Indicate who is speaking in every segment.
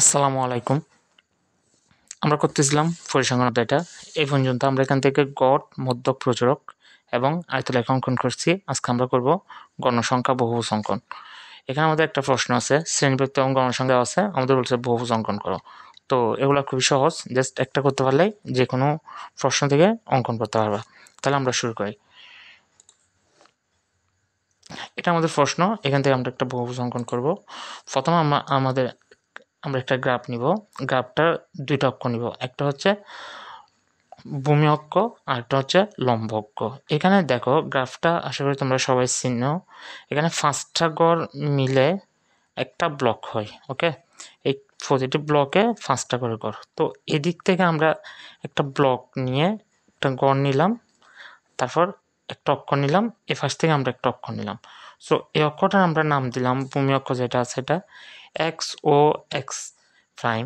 Speaker 1: আসসালামু আলাইকুম। আমরা করতেছিলাম পরিসংখ্যান অধ্যায়টা। এই পর্যন্ত আমরা এখান থেকে গড়, মধ্যক, প্রচুরক এবং আয়তলেখা অঙ্কন করছি। আজকে আমরা করব গণসংখ্যা, বহুভুজ অঙ্কন। এখানে আমাদের একটা প্রশ্ন আছে, শ্রেণীবিভক্তি এবং গণসংখ্যা আছে, আমাদের বলছে বহুভুজ অঙ্কন করো। তো এগুলো খুবই সহজ, জাস্ট একটা করতে পারলেই যে কোনো প্রশ্ন থেকে অঙ্কন করতে পারবা। তাহলে আমরা শুরু করি। এটা আমাদের প্রশ্ন, এখান থেকে আমরা একটা বহুভুজ অঙ্কন করব। প্রথমে আমরা একটা গ্রাফ নিব। গ্রাফটার দুইটা অক্ষ নিব, একটা হচ্ছে ভূমি অক্ষ আর একটা হচ্ছে লম্ব অক্ষ। এখানে দেখো গ্রাফটা আশা করি তোমরা সবাই চিনো। এখানে 5টা গড় মিলে একটা ব্লক হয়। ওকে, এই প্রতিটি ব্লকে 5টা করে গড়। তো এদিক থেকে আমরা একটা ব্লক নিয়ে একটা গড় নিলাম, তারপর একটা অক্ষ নিলাম, এ পাশ থেকে আমরা একটা অক্ষ নিলাম। সো এই অক্ষটার আমরা নাম দিলাম, ভূমি অক্ষ যেটা আছে এটা এক্স ও এক্স প্রাইম,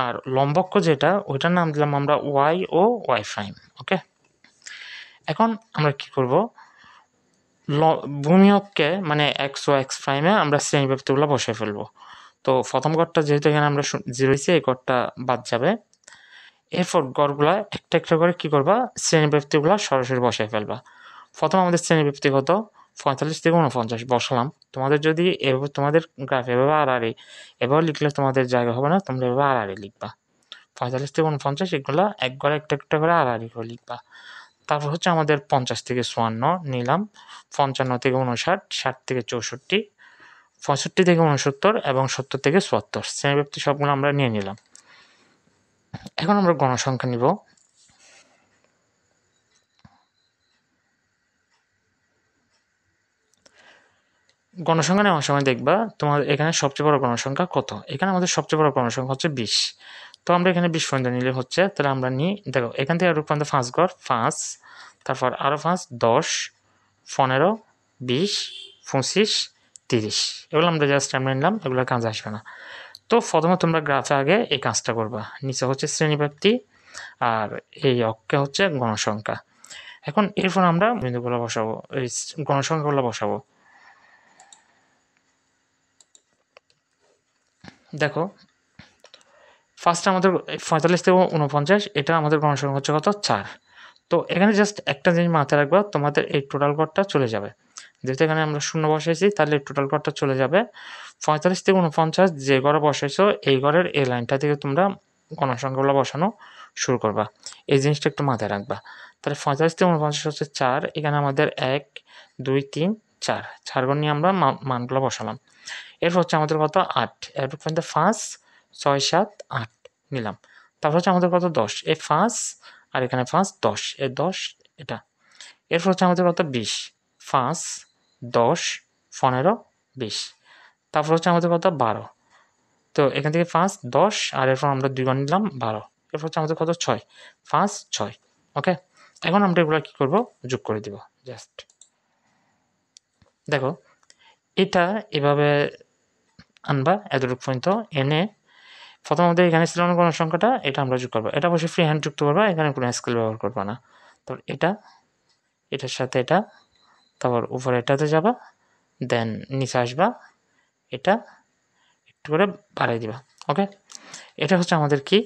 Speaker 1: আর লম্ব অক্ষ যেটা ওইটার নাম দিলাম আমরা ওয়াই ও ওয়াই প্রাইম। ওকে, এখন আমরা কি করব, ভূমি অক্ষে মানে এক্স ও এক্স প্রাইমে আমরা শ্রেণীবিভক্তিগুলো বসে ফেলবো। তো প্রথম গড়টা যেহেতু এখানে আমরা জিরো হয়েছে, এই গড়টা বাদ যাবে। এরপর গড়গুলা একটা একটা করে কি করবা, শ্রেণীবিভক্তিগুলো সরাসরি বসে ফেলবা। প্রথম আমাদের শ্রেণীবিভক্তি কত, 45 থেকে 49 বসালাম। তোমাদের যদি এভাবে তোমাদের গ্রাফ এভাবে আড়াআড়ি এভাবে লিখলে তোমাদের জায়গা হবে না, তোমরা এভাবে আড়াআড়ি লিখবা। 45 থেকে 49 এগুলো এক ঘরে একটা একটা করে আড়াআড়ি করে লিখবা। তারপর হচ্ছে আমাদের 50 থেকে 54 নিলাম, 55 থেকে 59, 60 থেকে 64, 65 থেকে 69 এবং 70 থেকে 74 শ্রেণীবিভক্তি সবগুলো আমরা নিয়ে নিলাম। এখন আমরা গণসংখ্যা নিব। গণসংখ্যা নেওয়ার সময় দেখবা তোমার এখানে সবচেয়ে বড় গণসংখ্যা কত। এখানে আমাদের সবচেয়ে বড় গণসংখ্যা হচ্ছে 20। তো আমরা এখানে 20 পর্যন্ত নিলে হচ্ছে, তাহলে আমরা নিই, দেখো এখান থেকে আরো পর্যন্ত 5 ঘর, 5, তারপর আরো 5, 10, 15, 20, 25, 30, এগুলো আমরা জাস্ট আমরা নিলাম, এগুলো কাজ আসবে না। তো প্রথমে তোমরা গ্রাফে আগে এই কাজটা করবা, নিচে হচ্ছে শ্রেণীব্যাপ্তি আর এই অক্ষে হচ্ছে গণসংখ্যা। এখন এরপর আমরা বিন্দুগুলো বসাবো, এই গণসংখ্যাগুলো বসাবো। দেখো ফার্স্ট আমাদের 45 থেকে 49, এটা আমাদের গণসংখ্যা হচ্ছে কত, 4। তো এখানে জাস্ট একটা জিনিস মাথায় রাখবা, তোমাদের এই টোটাল গড়টা চলে যাবে। যেহেতু এখানে আমরা শূন্য বসাইছি, তাহলে টোটাল গড়টা চলে যাবে। 45 থেকে 49 যে ঘরে বসাইছো, এই ঘরের এই লাইনটা থেকে তোমরা গণসংখ্যাগুলো বসানো শুরু করবা। এই জিনিসটা একটু মাথায় রাখবা। তাহলে 45 থেকে 49 হচ্ছে 4, এখানে আমাদের 1, 2, 3, 4 4 ঘর নিয়ে আমরা মানগুলো বসালাম। এরপর হচ্ছে আমাদের কত, 8, এরপর পর্যন্ত 5, 6, 7, 8 নিলাম। তারপর হচ্ছে আমাদের কত, 10, এই 5 আর এখানে 5, 10, এই 10 এটা। এরপর হচ্ছে আমাদের কত, 20, 5, 10, 15, 20। তারপর হচ্ছে আমাদের কত, 12। তো এখান থেকে 5, 10 আর এরপর আমরা 2 বার নিলাম, 12। এরপর হচ্ছে আমাদের কত, 6, 5, 6। ওকে, এখন আমরা এগুলো কি করব, যোগ করে দিব। জাস্ট দেখো এটা এভাবে আনবা এতটুকু পর্যন্ত এনে প্রথম আমাদের এখানে ছিল না গণসংখ্যাটা, এটা আমরা যোগ করবো। এটা অবশ্যই ফ্রি হ্যান্ড যুক্ত করবা, এখানে কোনো স্কেল ব্যবহার করবা না। তারপর এটার সাথে এটা, তারপর উপরে এটাতে যাবা, দেন নিচে আসবা, এটা একটু করে বাড়াই দিবা। ওকে, এটা হচ্ছে আমাদের কি